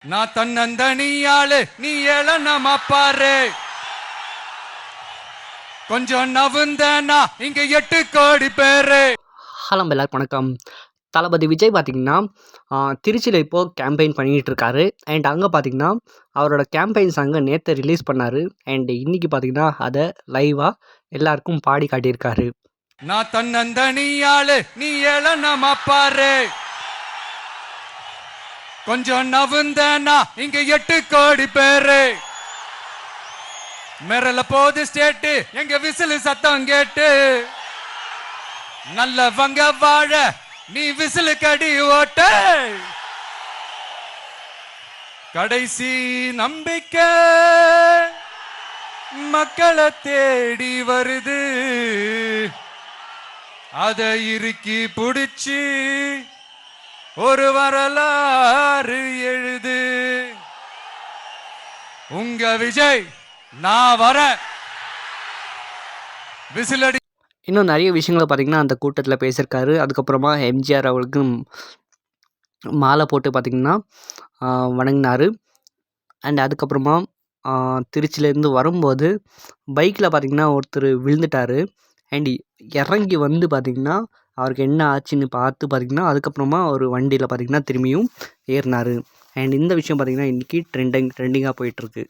நான் தன்னந்தனியாளு நீ ஏளனமா பாரு. கொஞ்சம் நவுந்தனா இங்க 8 கோடி பேரு. ஹலோ எல்லாருக்கும் வணக்கம். தளபதி விஜய் பார்த்திங்கன்னா திருச்சியில் இப்போது கேம்பெயின் பண்ணிகிட்டு இருக்காரு. அண்ட் அங்கே பார்த்திங்கன்னா அவரோட கேம்பெயின் சாங்கை நேற்று ரிலீஸ் பண்ணார். அண்ட் இன்றைக்கி பார்த்திங்கன்னா அதை லைவாக எல்லாருக்கும் பாடி காட்டியிருக்காரு. நான் தன்னந்தனியாளு நீ ஏளனமா பாரு. கொஞ்சம் நவுந்தனா இங்க 8 கோடி பேரு. மிரல போது ஸ்டேட்டு எங்க விசிலு சத்தம் கேட்டு. நல்லவங்க வாழ நீ விசிலு கடி ஓட்ட. கடைசி நம்பிக்கை மக்களை தேடி வருது. அதை இறுக்கி புடிச்சு ஒரு வரலாறு எழுது. உங்க விஜய் நான் வர விசிலடி. இன்னும் நிறைய விஷயங்களை பார்த்திங்கன்னா அந்த கூட்டத்தில் பேசியிருக்காரு. அதுக்கப்புறமா எம்ஜிஆர் அவர்களுக்கு மாலை போட்டு பார்த்திங்கன்னா வணங்கினார். அண்ட் அதுக்கப்புறமா திருச்சியிலேருந்து வரும்போது பைக்கில் பார்த்திங்கன்னா ஒருத்தர் விழுந்துட்டார். அண்ட் இறங்கி வந்து பார்த்திங்கன்னா அவருக்கு என்ன ஆச்சுன்னு பார்த்து பார்த்திங்கன்னா அதுக்கப்புறமா ஒரு வண்டியில் பார்த்திங்கன்னா திரும்பியும் ஏறினார். அண்ட் இந்த விஷயம் பார்த்திங்கன்னா இன்றைக்கி ட்ரெண்டிங்காக போயிட்டுருக்கு.